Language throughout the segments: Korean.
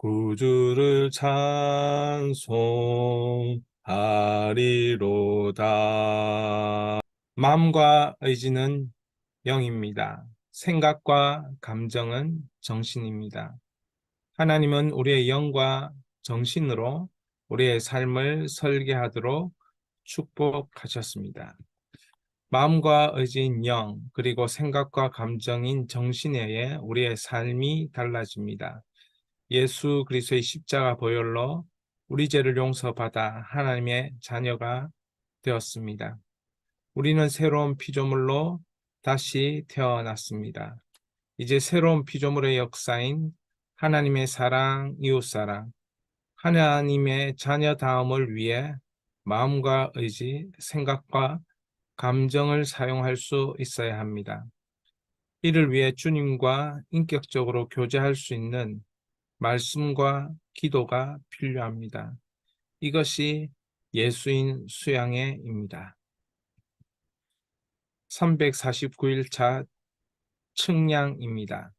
구주를 찬송하리로다. 마음과 의지는 영입니다. 생각과 감정은 정신입니다. 하나님은 우리의 영과 정신으로 우리의 삶을 설계하도록 축복하셨습니다. 마음과 의지인 영, 그리고 생각과 감정인 정신에 의해 우리의 삶이 달라집니다. 예수 그리스도의 십자가 보혈로 우리 죄를 용서받아 하나님의 자녀가 되었습니다. 우리는 새로운 피조물로 다시 태어났습니다. 이제 새로운 피조물의 역사인 하나님의 사랑, 이웃사랑, 하나님의 자녀다움을 위해 마음과 의지, 생각과 감정을 사용할 수 있어야 합니다. 이를 위해 주님과 인격적으로 교제할 수 있는 말씀과 기도가 필요합니다. 이것이 예수인 수양회입니다. 349일차 측량입니다.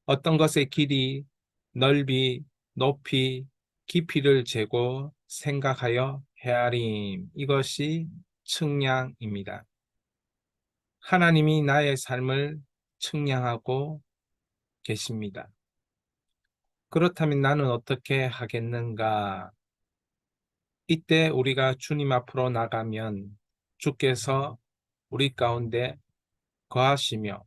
어떤 것의 길이, 넓이, 높이, 깊이를 재고 생각하여 헤아림. 이것이 측량입니다. 하나님이 나의 삶을 측량하고 계십니다. 그렇다면 나는 어떻게 하겠는가? 이때 우리가 주님 앞으로 나가면 주께서 우리 가운데 거하시며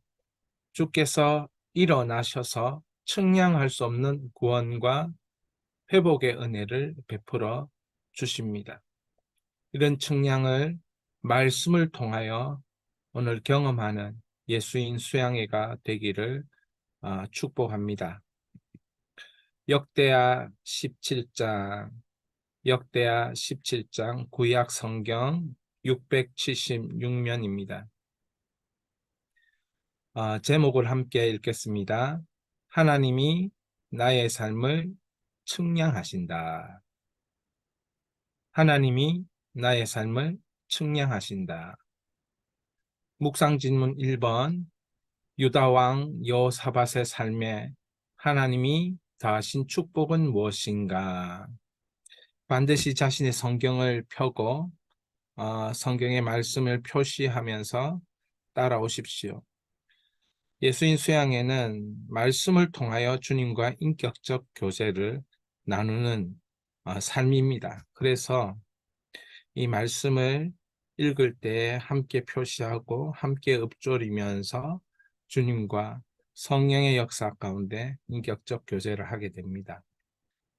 주께서 일어나셔서 측량할 수 없는 구원과 회복의 은혜를 베풀어 주십니다. 이런 측량을 말씀을 통하여 오늘 경험하는 예수인 수양회가 되기를 축복합니다. 역대하 17장 역대하 17장 구약 성경 676면입니다. 제목을 함께 읽겠습니다. 하나님이 나의 삶을 측량하신다. 하나님이 나의 삶을 측량하신다. 묵상 질문 1번. 유다왕 여호사밧의 삶에 하나님이 더하신 축복은 무엇인가? 반드시 자신의 성경을 펴고 성경의 말씀을 표시하면서 따라오십시오. 예수인 수양회는 말씀을 통하여 주님과 인격적 교제를 나누는 삶입니다. 그래서 이 말씀을 읽을 때 함께 표시하고 함께 읊조리면서 주님과 성령의 역사 가운데 인격적 교제를 하게 됩니다.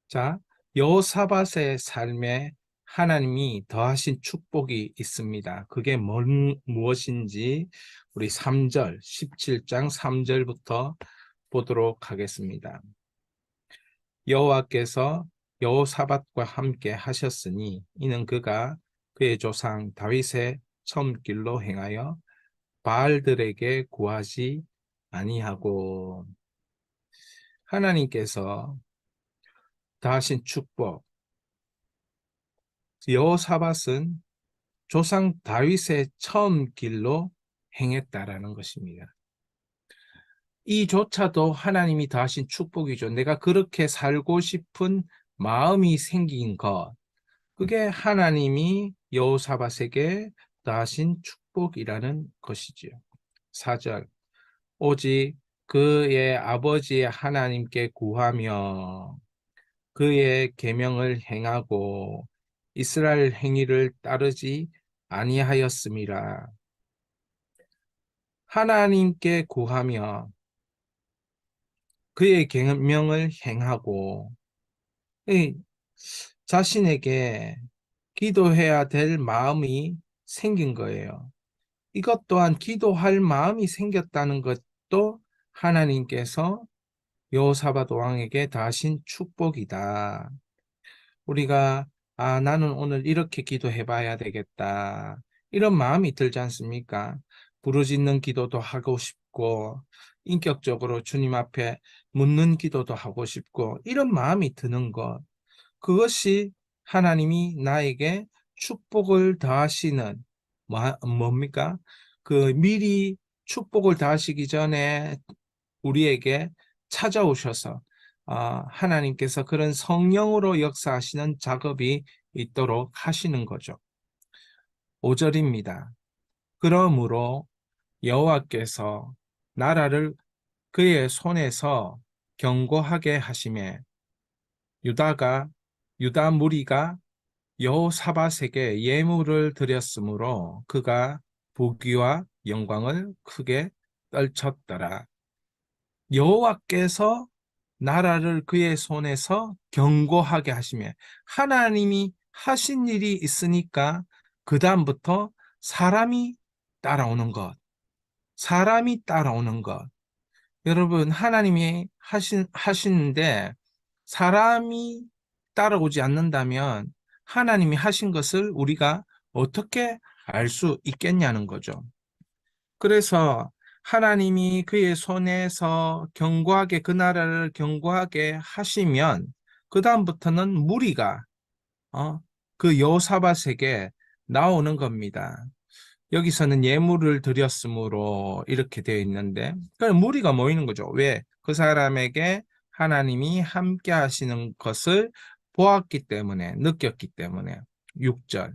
자, 여호사밧의 삶에 하나님이 더하신 축복이 있습니다. 그게 무엇인지 우리 3절, 17장 3절부터 보도록 하겠습니다. 여호와께서 여호사밧과 함께 하셨으니 이는 그가 그의 조상 다윗의 섬길로 행하여 바알들에게 구하지 아니하고. 하나님께서 더하신 축복, 여호사밧은 조상 다윗의 처음 길로 행했다라는 것입니다. 이조차도 하나님이 더하신 축복이죠. 내가 그렇게 살고 싶은 마음이 생긴 것, 그게 하나님이 여호사밧에게 더하신 축복이라는 것이지요. 4절. 오직 그의 아버지의 하나님께 구하며 그의 계명을 행하고 이스라엘 행위를 따르지 아니하였음이라. 하나님께 구하며 그의 계명을 행하고 자신에게 기도해야 될 마음이 생긴 거예요. 이것 또한 기도할 마음이 생겼다는 것도 하나님께서 여호사밧 왕에게 다하신 축복이다. 우리가 나는 오늘 이렇게 기도해 봐야 되겠다. 이런 마음이 들지 않습니까? 부르짖는 기도도 하고 싶고 인격적으로 주님 앞에 묻는 기도도 하고 싶고 이런 마음이 드는 것. 그것이 하나님이 나에게 축복을 더하시는 뭡니까? 그 미리 축복을 더하시기 전에 우리에게 찾아오셔서 하나님께서 그런 성령으로 역사하시는 작업이 있도록 하시는 거죠. 5절입니다. 그러므로 여호와께서 나라를 그의 손에서 견고하게 하시매 유다 무리가 여호사밧에게 예물을 드렸으므로 그가 부귀와 영광을 크게 떨쳤더라. 여호와께서 나라를 그의 손에서 견고하게 하시며 하나님이 하신 일이 있으니까 그 다음부터 사람이 따라오는 것, 사람이 따라오는 것. 여러분, 하나님이 하시는데 사람이 따라오지 않는다면 하나님이 하신 것을 우리가 어떻게 알 수 있겠냐는 거죠. 그래서 하나님이 그의 손에서 견고하게 그 나라를 견고하게 하시면 그 다음부터는 무리가 어, 그 여호사밧에게 나오는 겁니다. 여기서는 예물을 드렸으므로 이렇게 되어 있는데 그럼 무리가 모이는 거죠. 왜? 그 사람에게 하나님이 함께 하시는 것을 보았기 때문에, 느꼈기 때문에. 6절.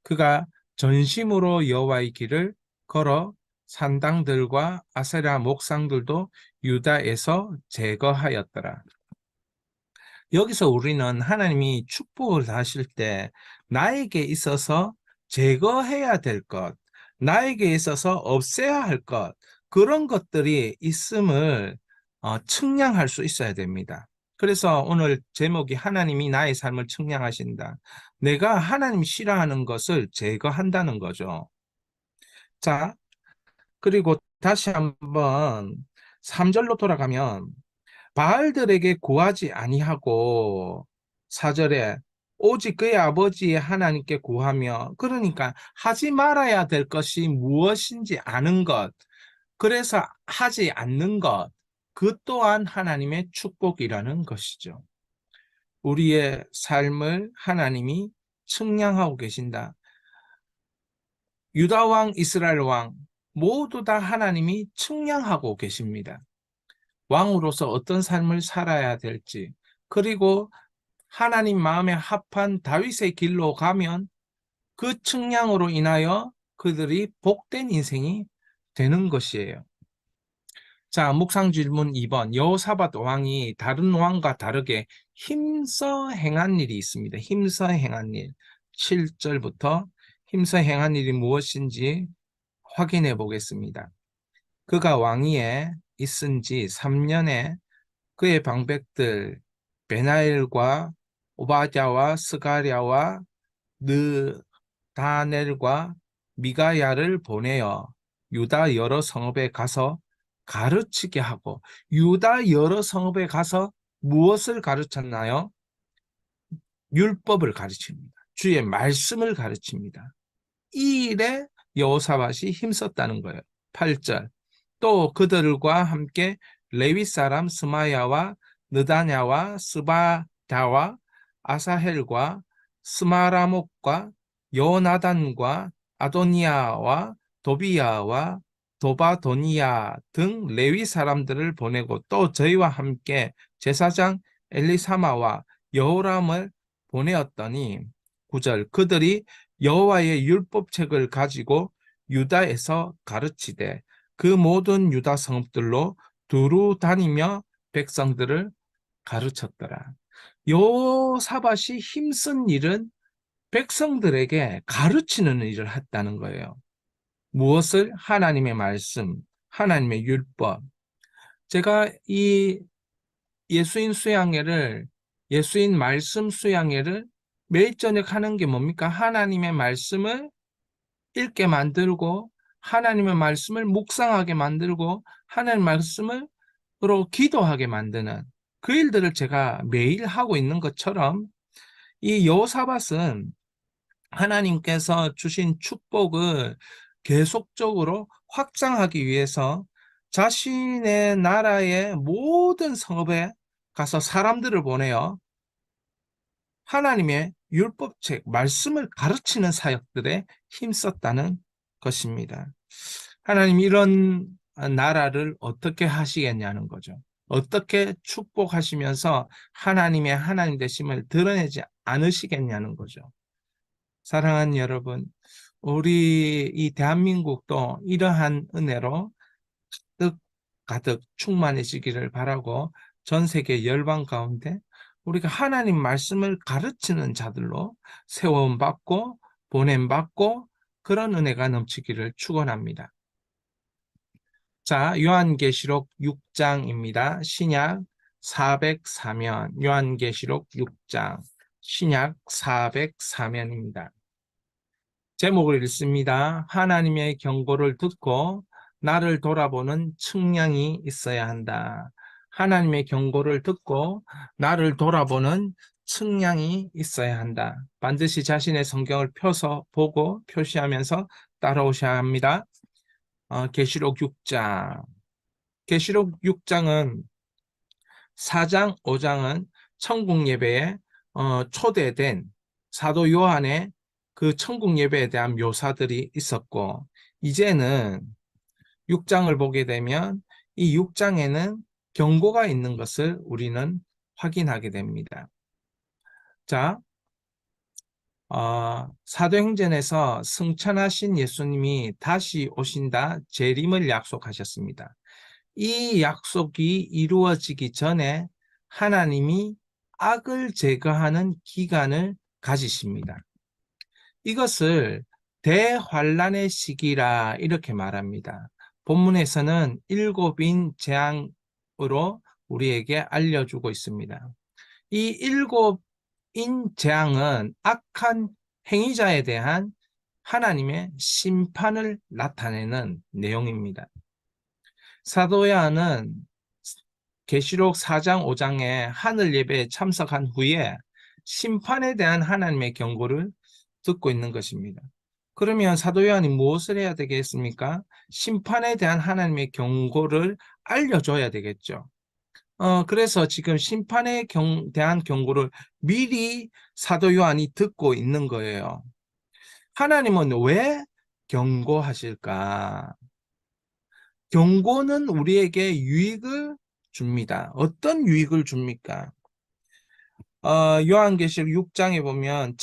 그가 전심으로 여호와의 길을 걸어 산당들과 아세라 목상들도 유다에서 제거하였더라. 여기서 우리는 하나님이 축복을 하실 때 나에게 있어서 제거해야 될 것, 나에게 있어서 없애야 할 것, 그런 것들이 있음을 측량할 수 있어야 됩니다. 그래서 오늘 제목이 하나님이 나의 삶을 측량하신다. 내가 하나님 싫어하는 것을 제거한다는 거죠. 자, 그리고 다시 한번 3절로 돌아가면 바알들에게 구하지 아니하고 4절에 오직 그의 아버지 하나님께 구하며 그러니까 하지 말아야 될 것이 무엇인지 아는 것 그래서 하지 않는 것 그 또한 하나님의 축복이라는 것이죠. 우리의 삶을 하나님이 측량하고 계신다. 유다 왕, 이스라엘 왕 모두 다 하나님이 측량하고 계십니다. 왕으로서 어떤 삶을 살아야 될지, 그리고 하나님 마음에 합한 다윗의 길로 가면 그 측량으로 인하여 그들이 복된 인생이 되는 것이에요. 자, 묵상 질문 2번. 여호사밧 왕이 다른 왕과 다르게 힘써 행한 일이 있습니다. 힘써 행한 일. 7절부터 힘써 행한 일이 무엇인지 확인해 보겠습니다. 그가 왕위에 있은 지 3년에 그의 방백들 베나엘과 오바댜와 스가랴와 느다넬과 미가야를 보내어 유다 여러 성읍에 가서 가르치게 하고 유다 여러 성읍에 가서 무엇을 가르쳤나요? 율법을 가르칩니다. 주의 말씀을 가르칩니다. 이 일에 여호사밧이 힘썼다는 거예요. 8절. 또 그들과 함께 레위 사람 스마야와 느다냐와 스바다와 아사헬과 스마라목과 요나단과 아도니아와 도비야와 도바도니아 등 레위 사람들을 보내고 또 저희와 함께 제사장 엘리사마와 여호람을 보내었더니 9절 그들이 여호와의 율법책을 가지고 유다에서 가르치되 그 모든 유다 성읍들로 두루 다니며 백성들을 가르쳤더라. 여호사밧이 힘쓴 일은 백성들에게 가르치는 일을 했다는 거예요. 무엇을? 하나님의 말씀, 하나님의 율법. 제가 이 예수인 말씀 수양회를 매일 저녁 하는 게 뭡니까? 하나님의 말씀을 읽게 만들고 하나님의 말씀을 묵상하게 만들고 하나님의 말씀으로 기도하게 만드는 그 일들을 제가 매일 하고 있는 것처럼 이 여호사밧은 하나님께서 주신 축복을 계속적으로 확장하기 위해서 자신의 나라의 모든 성읍에 가서 사람들을 보내어 하나님의 율법책, 말씀을 가르치는 사역들에 힘썼다는 것입니다. 하나님 이런 나라를 어떻게 하시겠냐는 거죠. 어떻게 축복하시면서 하나님의 하나님 되심을 드러내지 않으시겠냐는 거죠. 사랑하는 여러분, 우리 이 대한민국도 이러한 은혜로 가득 가득 충만해지기를 바라고 전 세계 열방 가운데 우리가 하나님 말씀을 가르치는 자들로 세움받고 보냄받고 그런 은혜가 넘치기를 축원합니다. 자, 요한계시록 6장입니다. 신약 404면, 요한계시록 6장, 신약 404면입니다. 제목을 읽습니다. 하나님의 경고를 듣고 나를 돌아보는 측량이 있어야 한다. 하나님의 경고를 듣고 나를 돌아보는 측량이 있어야 한다. 반드시 자신의 성경을 펴서 보고 표시하면서 따라오셔야 합니다. 계시록 6장. 계시록 6장은 4장, 5장은 천국 예배에 초대된 사도 요한의 그 천국 예배에 대한 묘사들이 있었고, 이제는 6장을 보게 되면 이 6장에는 경고가 있는 것을 우리는 확인하게 됩니다. 자, 사도행전에서 승천하신 예수님이 다시 오신다 재림을 약속하셨습니다. 이 약속이 이루어지기 전에 하나님이 악을 제거하는 기간을 가지십니다. 이것을 대환란의 시기라 이렇게 말합니다. 본문에서는 일곱인 재앙으로 우리에게 알려주고 있습니다. 이 일곱인 재앙은 악한 행위자에 대한 하나님의 심판을 나타내는 내용입니다. 사도 요한은 계시록 4장 5장에 하늘 예배에 참석한 후에 심판에 대한 하나님의 경고를 듣고 있는 것입니다. 그러면 사도 요한이 무엇을 해야 되겠습니까? 심판에 대한 하나님의 경고를 알려줘야 되겠죠. 그래서 지금 심판에 대한 경고를 미리 사도 요한이 듣고 있는 거예요. 하나님은 왜 경고하실까? 경고는 우리에게 유익을 줍니다. 어떤 유익을 줍니까? 요한계시록 6장에 보면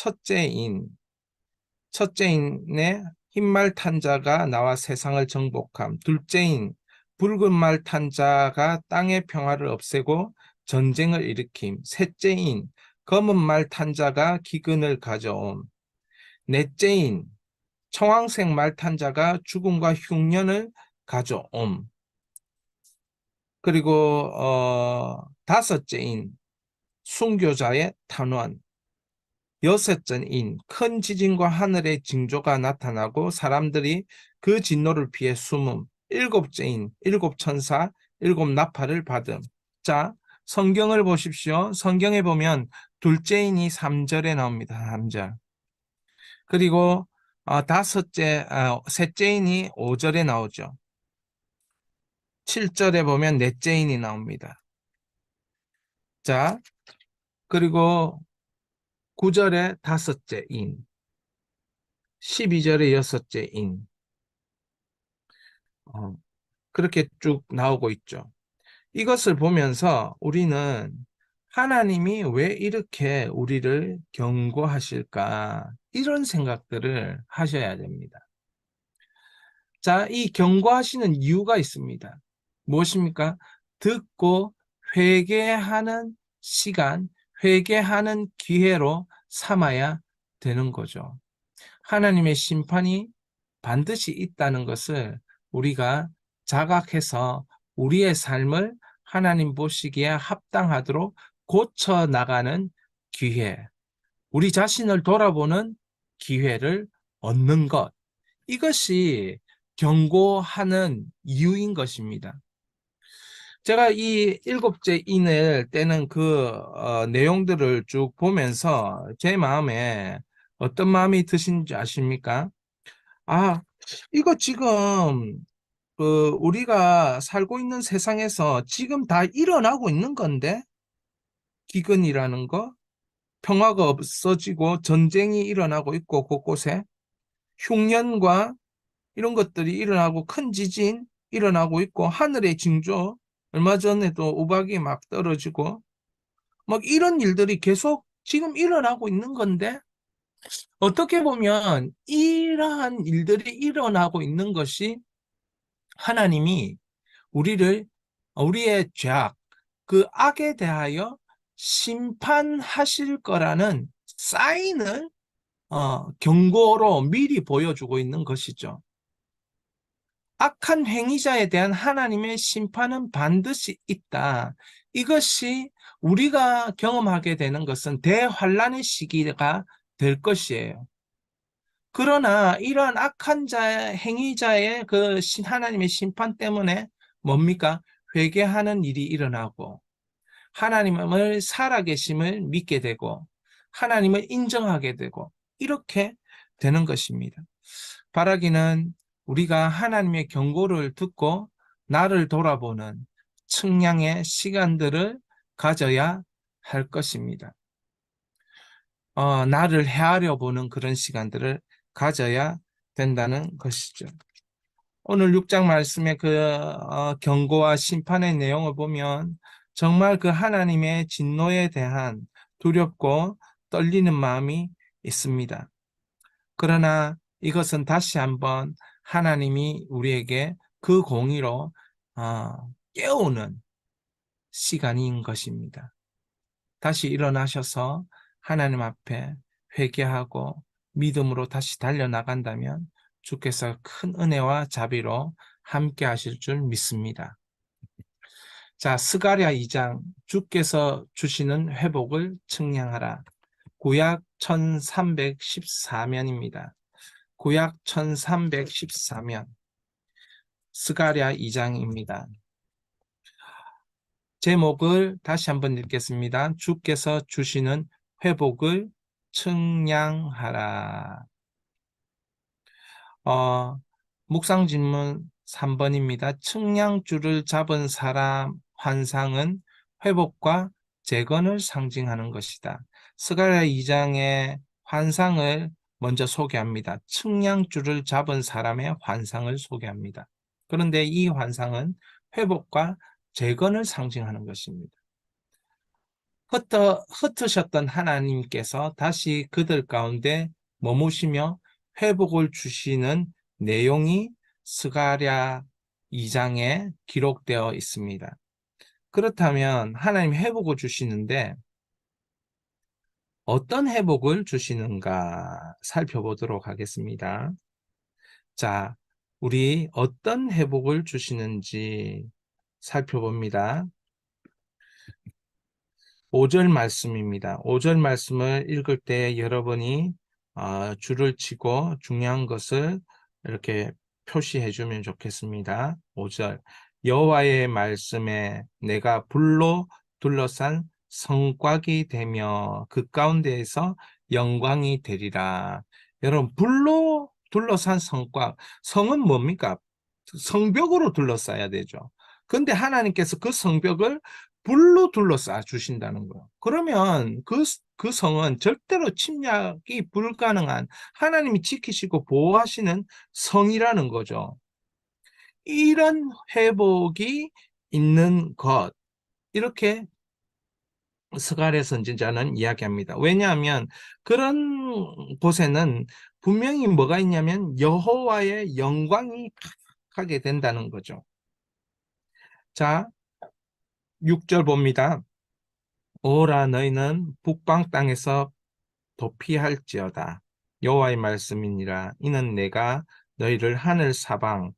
첫째인의 흰말 탄 자가 나와 세상을 정복함. 둘째인 붉은 말 탄 자가 땅의 평화를 없애고 전쟁을 일으킴. 셋째인 검은 말 탄 자가 기근을 가져옴. 넷째인 청황색 말 탄 자가 죽음과 흉년을 가져옴. 그리고 다섯째인 순교자의 탄원. 여섯째인 큰 지진과 하늘의 징조가 나타나고 사람들이 그 진노를 피해 숨음. 일곱째인 일곱 천사, 일곱 나팔을 받음. 자, 성경을 보십시오. 성경에 보면 둘째인이 3절에 나옵니다. 3절. 그리고 셋째인이 5절에 나오죠. 7절에 보면 넷째인이 나옵니다. 자, 그리고 9절에 다섯째인, 12절에 여섯째인, 그렇게 쭉 나오고 있죠. 이것을 보면서 우리는 하나님이 왜 이렇게 우리를 경고하실까? 이런 생각들을 하셔야 됩니다. 자, 이 경고하시는 이유가 있습니다. 무엇입니까? 듣고 회개하는 시간, 회개하는 기회로 삼아야 되는 거죠. 하나님의 심판이 반드시 있다는 것을 우리가 자각해서 우리의 삶을 하나님 보시기에 합당하도록 고쳐 나가는 기회, 우리 자신을 돌아보는 기회를 얻는 것, 이것이 경고하는 이유인 것입니다. 제가 이 일곱째 인을 떼는 그 내용들을 쭉 보면서 제 마음에 어떤 마음이 드신지 아십니까? 아, 이거 지금 우리가 살고 있는 세상에서 지금 다 일어나고 있는 건데, 기근이라는 거, 평화가 없어지고 전쟁이 일어나고 있고 곳곳에 흉년과 이런 것들이 일어나고 큰 지진 일어나고 있고 하늘의 징조 얼마 전에도 우박이 막 떨어지고 막 이런 일들이 계속 지금 일어나고 있는 건데 어떻게 보면 이러한 일들이 일어나고 있는 것이 하나님이 우리를 우리의 죄악, 그 악에 대하여 심판하실 거라는 사인을 경고로 미리 보여주고 있는 것이죠. 악한 행위자에 대한 하나님의 심판은 반드시 있다. 이것이 우리가 경험하게 되는 것은 대환란의 시기가 될 것이에요. 그러나 이러한 악한 행위자의 그 하나님의 심판 때문에 뭡니까? 회개하는 일이 일어나고 하나님을 살아계심을 믿게 되고 하나님을 인정하게 되고 이렇게 되는 것입니다. 바라기는 우리가 하나님의 경고를 듣고 나를 돌아보는 측량의 시간들을 가져야 할 것입니다. 나를 헤아려 보는 그런 시간들을 가져야 된다는 것이죠. 오늘 6장 말씀의 그 경고와 심판의 내용을 보면 정말 그 하나님의 진노에 대한 두렵고 떨리는 마음이 있습니다. 그러나 이것은 다시 한번 하나님이 우리에게 그 공의로 깨우는 시간인 것입니다. 다시 일어나셔서 하나님 앞에 회개하고 믿음으로 다시 달려나간다면 주께서 큰 은혜와 자비로 함께 하실 줄 믿습니다. 자, 스가랴 2장 주께서 주시는 회복을 측량하라. 구약 1314면입니다. 구약 1314면 스가랴 2장입니다. 제목을 다시 한번 읽겠습니다. 주께서 주시는 회복을 측량하라. 묵상 질문 3번입니다. 측량줄을 잡은 사람 환상은 회복과 재건을 상징하는 것이다. 스가랴 2장의 환상을 먼저 소개합니다. 측량줄을 잡은 사람의 환상을 소개합니다. 그런데 이 환상은 회복과 재건을 상징하는 것입니다. 흩으셨던 하나님께서 다시 그들 가운데 머무시며 회복을 주시는 내용이 스가랴 2장에 기록되어 있습니다. 그렇다면 하나님 회복을 주시는데 어떤 회복을 주시는가 살펴보도록 하겠습니다. 자, 우리 어떤 회복을 주시는지 살펴봅니다. 5절 말씀입니다. 5절 말씀을 읽을 때 여러분이 줄을 치고 중요한 것을 이렇게 표시해 주면 좋겠습니다. 5절 여호와의 말씀에 내가 불로 둘러싼 성곽이 되며 그 가운데에서 영광이 되리라. 여러분 불로 둘러싼 성곽, 성은 뭡니까? 성벽으로 둘러싸야 되죠. 근데 하나님께서 그 성벽을 불로 둘러싸 주신다는 거예요. 그러면 그 성은 절대로 침략이 불가능한 하나님이 지키시고 보호하시는 성이라는 거죠. 이런 회복이 있는 것, 이렇게 스가랴 선지자는 이야기합니다. 왜냐하면 그런 곳에는 분명히 뭐가 있냐면 여호와의 영광이 가게 된다는 거죠. 자, 6절 봅니다. 오라 너희는 북방 땅에서 도피할지어다. 여호와의 말씀이니라. 이는 내가 너희를 하늘 사방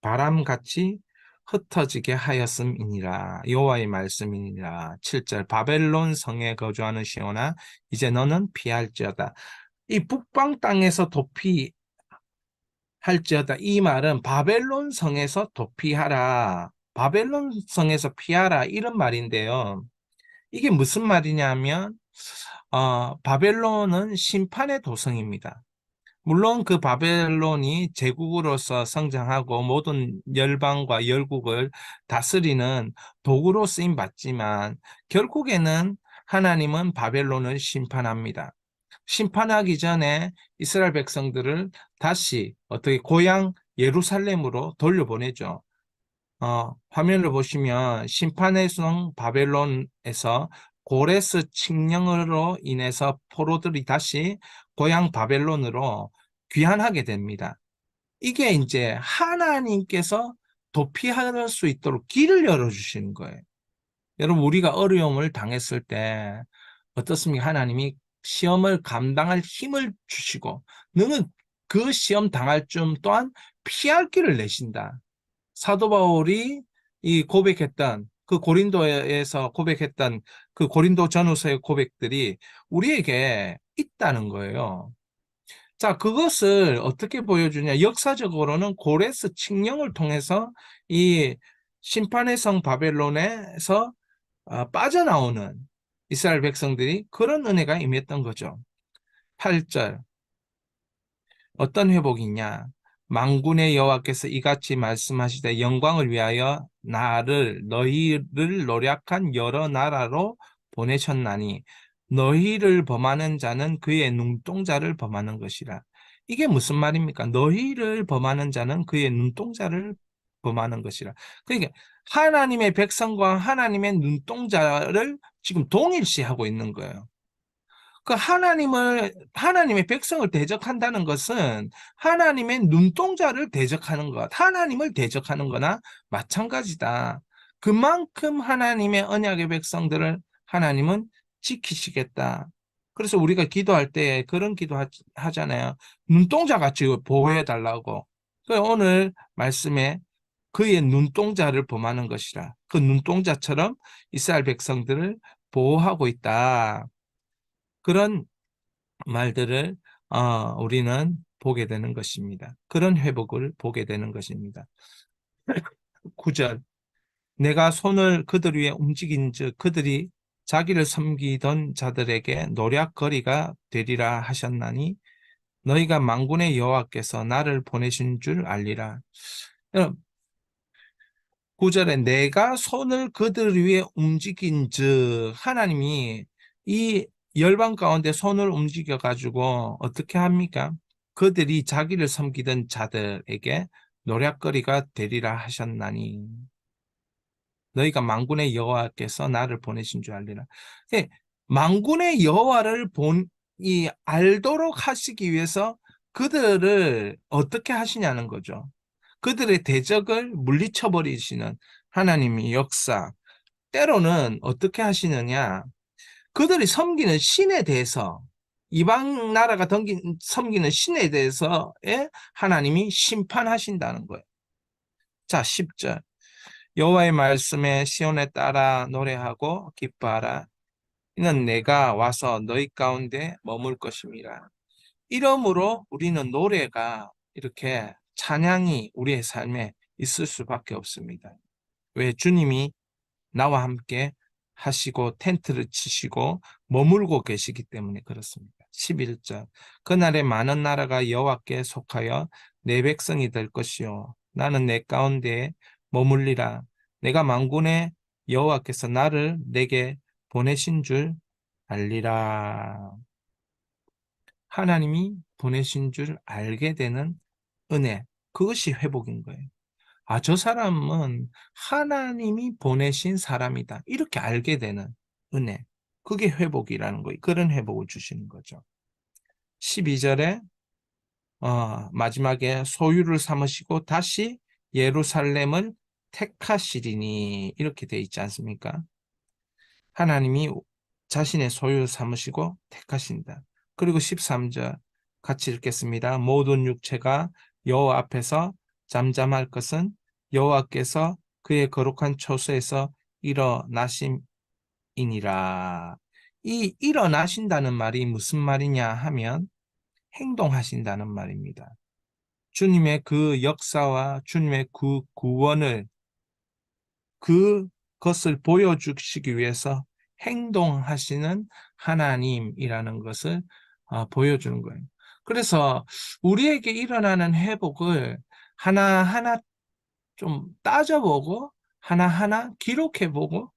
바람같이 흩어지게 하였음이니라. 여호와의 말씀이니라. 7절 바벨론 성에 거주하는 시온아 이제 너는 피할지어다. 이 북방 땅에서 도피할지어다. 이 말은 바벨론 성에서 도피하라. 바벨론 성에서 피하라 이런 말인데요. 이게 무슨 말이냐면 바벨론은 심판의 도성입니다. 물론 그 바벨론이 제국으로서 성장하고 모든 열방과 열국을 다스리는 도구로 쓰임 받지만 결국에는 하나님은 바벨론을 심판합니다. 심판하기 전에 이스라엘 백성들을 다시 어떻게 고향 예루살렘으로 돌려보내죠. 화면을 보시면 심판의 성 바벨론에서 고레스 칙령으로 인해서 포로들이 다시 고향 바벨론으로 귀환하게 됩니다. 이게 이제 하나님께서 도피할 수 있도록 길을 열어주시는 거예요. 여러분, 우리가 어려움을 당했을 때 어떻습니까? 하나님이 시험을 감당할 힘을 주시고, 너는 그 시험 당할 쯤 또한 피할 길을 내신다. 사도 바울이 이 고백했던 그 고린도에서 고백했던 그 고린도 전후서의 고백들이 우리에게 있다는 거예요. 자, 그것을 어떻게 보여주냐? 역사적으로는 고레스 칙령을 통해서 이 심판의 성 바벨론에서 빠져나오는 이스라엘 백성들이 그런 은혜가 임했던 거죠. 8절 어떤 회복이 있냐? 만군의 여호와께서 이같이 말씀하시되 영광을 위하여 너희를 노력한 여러 나라로 보내셨나니 너희를 범하는 자는 그의 눈동자를 범하는 것이라. 이게 무슨 말입니까? 너희를 범하는 자는 그의 눈동자를 범하는 것이라. 그러니까 하나님의 백성과 하나님의 눈동자를 지금 동일시하고 있는 거예요. 그 하나님의 백성을 대적한다는 것은 하나님의 눈동자를 대적하는 것, 하나님을 대적하는 거나 마찬가지다. 그만큼 하나님의 언약의 백성들을 하나님은 지키시겠다. 그래서 우리가 기도할 때 그런 기도 하잖아요. 눈동자 같이 보호해 달라고. 오늘 말씀에 그의 눈동자를 범하는 것이라. 그 눈동자처럼 이스라엘 백성들을 보호하고 있다. 그런 말들을 우리는 보게 되는 것입니다. 그런 회복을 보게 되는 것입니다. 9절 내가 손을 그들 위에 움직인즉 그들이 자기를 섬기던 자들에게 노략거리가 되리라 하셨나니 너희가 만군의 여호와께서 나를 보내신 줄 알리라. 9절에 내가 손을 그들 위에 움직인즉 하나님이 이 열방 가운데 손을 움직여 가지고 어떻게 합니까? 그들이 자기를 섬기던 자들에게 노략거리가 되리라 하셨나니 너희가 만군의 여호와께서 나를 보내신 줄 알리라. 예, 만군의 여호와를 알도록 하시기 위해서 그들을 어떻게 하시냐는 거죠. 그들의 대적을 물리쳐 버리시는 하나님의 역사. 때로는 어떻게 하시느냐? 그들이 섬기는 신에 대해서 이방 나라가 섬기는 신에 대해서의 하나님이 심판하신다는 거예요. 자, 10절. 여호와의 말씀에 시온에 따라 노래하고 기뻐하라. 이는 내가 와서 너희 가운데 머물 것임이라. 이러므로 우리는 노래가 이렇게 찬양이 우리의 삶에 있을 수밖에 없습니다. 왜? 주님이 나와 함께 하시고 텐트를 치시고 머물고 계시기 때문에 그렇습니다. 11절 그날에 많은 나라가 여호와께 속하여 내 백성이 될 것이요 나는 내 가운데 머물리라. 내가 만군의 여호와께서 나를 내게 보내신 줄 알리라. 하나님이 보내신 줄 알게 되는 은혜, 그것이 회복인 거예요. 아, 저 사람은 하나님이 보내신 사람이다. 이렇게 알게 되는 은혜. 그게 회복이라는 거예요. 그런 회복을 주시는 거죠. 12절에 마지막에 소유를 삼으시고 다시 예루살렘을 택하시리니 이렇게 돼 있지 않습니까? 하나님이 자신의 소유 삼으시고 택하신다. 그리고 13절 같이 읽겠습니다. 모든 육체가 여호와 앞에서 잠잠할 것은 여호와께서 그의 거룩한 초소에서 일어나심이니라. 이 일어나신다는 말이 무슨 말이냐 하면 행동하신다는 말입니다. 주님의 그 역사와 주님의 그 구원을 그것을 보여주시기 위해서 행동하시는 하나님이라는 것을 보여주는 거예요. 그래서 우리에게 일어나는 회복을 하나하나 좀 따져보고 하나하나 기록해보고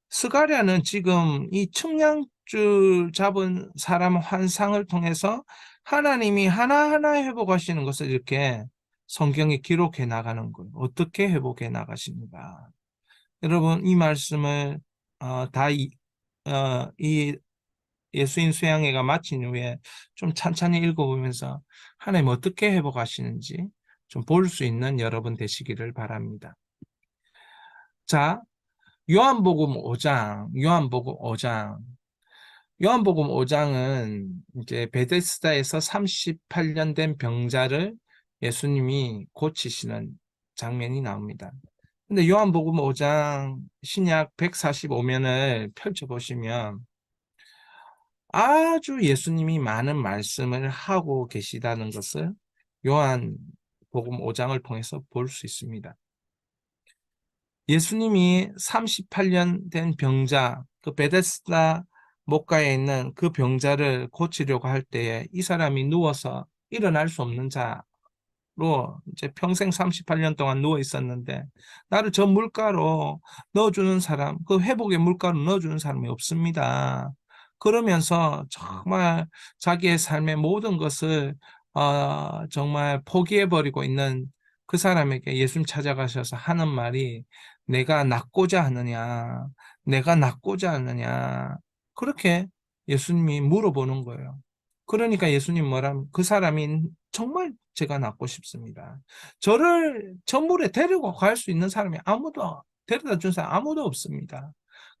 스가랴는 지금 이 측량줄 잡은 사람 환상을 통해서 하나님이 하나하나 회복하시는 것을 이렇게 성경에 기록해 나가는 것. 어떻게 회복해 나가십니까? 여러분, 이 말씀을 이 예수인 수양회가 마친 후에 좀 찬찬히 읽어보면서 하나님 어떻게 회복하시는지 좀 볼 수 있는 여러분 되시기를 바랍니다. 자, 요한복음 5장, 요한복음 5장은 이제 베데스다에서 38년 된 병자를 예수님이 고치시는 장면이 나옵니다. 근데 요한복음 5장 신약 145면을 펼쳐보시면 아주 예수님이 많은 말씀을 하고 계시다는 것을 요한복음 5장을 통해서 볼 수 있습니다. 예수님이 38년 된 병자, 그 베데스다 목가에 있는 그 병자를 고치려고 할 때에 이 사람이 누워서 일어날 수 없는 자로 이제 평생 38년 동안 누워 있었는데 나를 저 물가로 넣어주는 사람, 그 회복의 물가로 넣어주는 사람이 없습니다. 그러면서 정말 자기의 삶의 모든 것을 정말 포기해버리고 있는 그 사람에게 예수님 찾아가셔서 하는 말이 내가 낫고자 하느냐, 내가 낫고자 하느냐, 그렇게 예수님이 물어보는 거예요. 그러니까 예수님 뭐라면 그 사람이 정말 제가 낫고 싶습니다. 저를 전물에 데리고 갈 수 있는 사람이 아무도 데려다 준 사람 아무도 없습니다.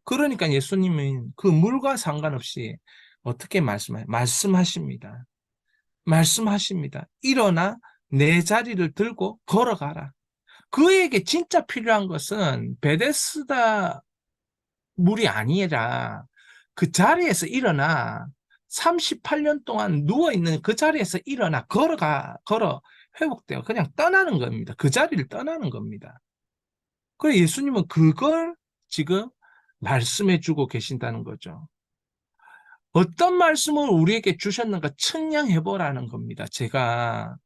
그러니까 예수님은 그 물과 상관없이 어떻게 말씀해요? 말씀하십니다. 말씀하십니다. 일어나 내 자리를 들고 걸어가라. 그에게 진짜 필요한 것은 베데스다 물이 아니라 그 자리에서 일어나 38년 동안 누워있는 그 자리에서 일어나 걸어 회복되어 그냥 떠나는 겁니다. 그 자리를 떠나는 겁니다. 그래 예수님은 그걸 지금 말씀해 주고 계신다는 거죠. 어떤 말씀을 우리에게 주셨는가 측량해 보라는 겁니다. 제가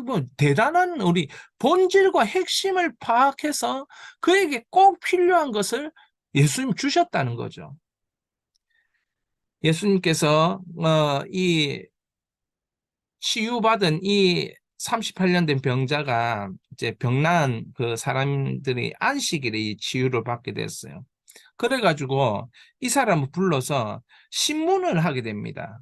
뭐 대단한 우리 본질과 핵심을 파악해서 그에게 꼭 필요한 것을 예수님 주셨다는 거죠. 예수님께서 이 치유받은 이 38년 된 병자가 이제 병난 그 사람들이 안식일에 이 치유를 받게 됐어요. 그래가지고 이 사람을 불러서 신문을 하게 됩니다.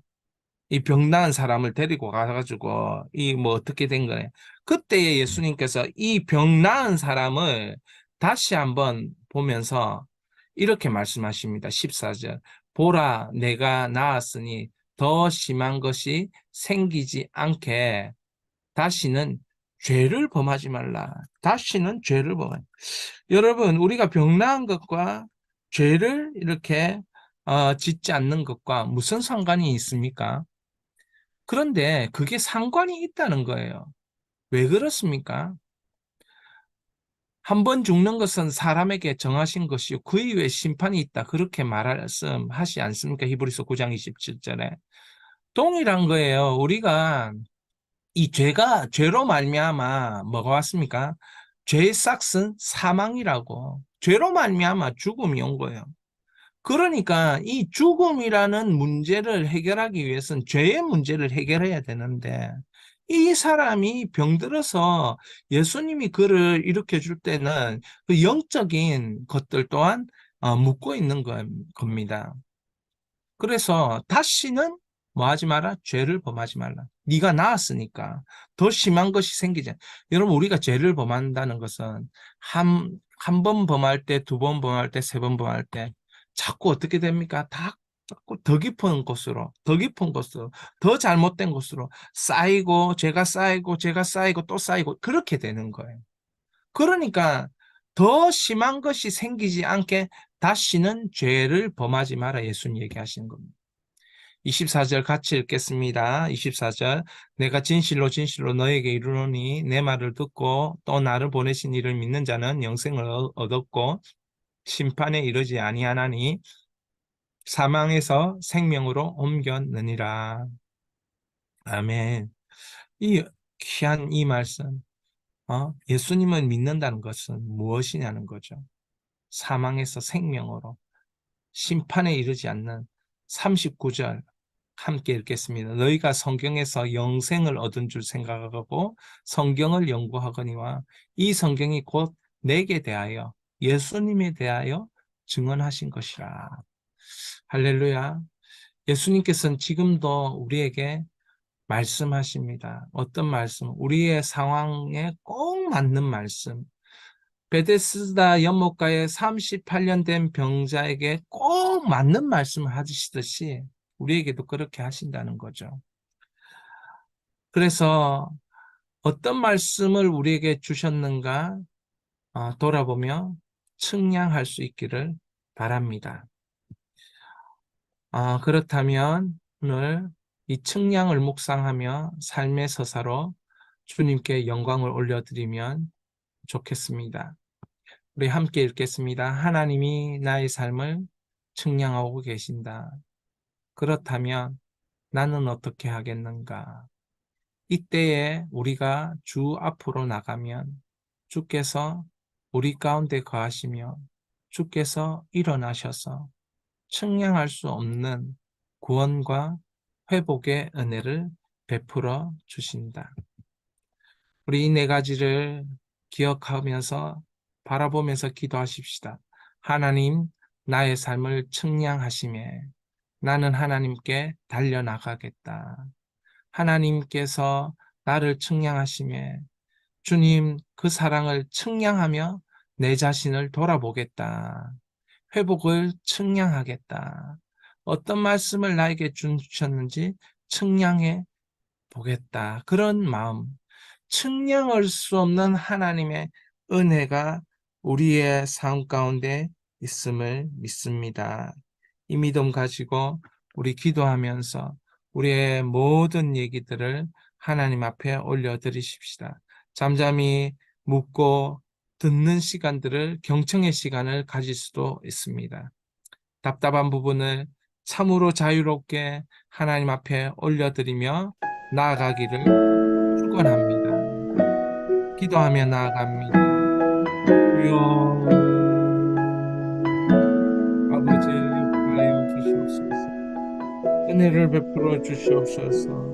이 병난 사람을 데리고 가가지고 이 뭐 어떻게 된 거예요. 그때에 예수님께서 이 병나은 사람을 다시 한번 보면서 이렇게 말씀하십니다. 14절. 보라, 내가 나았으니 더 심한 것이 생기지 않게 다시는 죄를 범하지 말라. 다시는 죄를 범하지. 여러분, 우리가 병나은 것과 죄를 이렇게 짓지 않는 것과 무슨 상관이 있습니까? 그런데 그게 상관이 있다는 거예요. 왜 그렇습니까? 한 번 죽는 것은 사람에게 정하신 것이요. 그 이후에 심판이 있다. 그렇게 말씀하지 않습니까? 히브리서 9장 27절에. 동일한 거예요. 우리가 이 죄로 말미암아 뭐가 왔습니까? 죄의 싹은 사망이라고. 죄로 말미암아 죽음이 온 거예요. 그러니까 이 죽음이라는 문제를 해결하기 위해서는 죄의 문제를 해결해야 되는데 이 사람이 병들어서 예수님이 그를 일으켜 줄 때는 그 영적인 것들 또한 묻고 있는 겁니다. 그래서 다시는 뭐 하지 마라? 죄를 범하지 말라. 네가 나았으니까 더 심한 것이 생기지. 여러분 우리가 죄를 범한다는 것은 한 번 범할 때, 두 번 범할 때, 세 번 범할 때 자꾸 어떻게 됩니까? 다 자꾸 더 깊은 곳으로, 더 깊은 곳으로, 더 잘못된 곳으로 쌓이고 죄가 쌓이고 죄가 쌓이고 또 쌓이고 그렇게 되는 거예요. 그러니까 더 심한 것이 생기지 않게 다시는 죄를 범하지 마라 예수님 얘기하시는 겁니다. 24절 같이 읽겠습니다. 24절 내가 진실로 진실로 너에게 이르노니 내 말을 듣고 또 나를 보내신 이를 믿는 자는 영생을 얻었고 심판에 이르지 아니하나니 사망에서 생명으로 옮겼느니라. 아멘. 이 귀한 이 말씀 예수님을 믿는다는 것은 무엇이냐는 거죠. 사망에서 생명으로 심판에 이르지 않는 39절 함께 읽겠습니다. 너희가 성경에서 영생을 얻은 줄 생각하고 성경을 연구하거니와 이 성경이 곧 내게 대하여 예수님에 대하여 증언하신 것이라. 할렐루야. 예수님께서는 지금도 우리에게 말씀하십니다. 어떤 말씀? 우리의 상황에 꼭 맞는 말씀. 베데스다 연못가에 38년 된 병자에게 꼭 맞는 말씀을 하시듯이 우리에게도 그렇게 하신다는 거죠. 그래서 어떤 말씀을 우리에게 주셨는가 돌아보며 측량할 수 있기를 바랍니다. 그렇다면 오늘 이 측량을 묵상하며 삶의 서사로 주님께 영광을 올려드리면 좋겠습니다. 우리 함께 읽겠습니다. 하나님이 나의 삶을 측량하고 계신다. 그렇다면 나는 어떻게 하겠는가? 이때에 우리가 주 앞으로 나가면 주께서 우리 가운데 거하시며 주께서 일어나셔서 측량할 수 없는 구원과 회복의 은혜를 베풀어 주신다. 우리 이 네 가지를 기억하면서 바라보면서 기도하십시다. 하나님, 나의 삶을 측량하심에 나는 하나님께 달려나가겠다. 하나님께서 나를 측량하심에 주님 그 사랑을 측량하며 내 자신을 돌아보겠다. 회복을 측량하겠다. 어떤 말씀을 나에게 주셨는지 측량해 보겠다. 그런 마음, 측량할 수 없는 하나님의 은혜가 우리의 삶 가운데 있음을 믿습니다. 이 믿음 가지고 우리 기도하면서 우리의 모든 얘기들을 하나님 앞에 올려드리십시다. 잠잠히 묵고 듣는 시간들을 경청의 시간을 가질 수도 있습니다. 답답한 부분을 참으로 자유롭게 하나님 앞에 올려드리며 나아가기를 축원합니다. 기도하며 나아갑니다. 주여 아버지 역사하여 주시옵소서. 은혜를 베풀어 주시옵소서.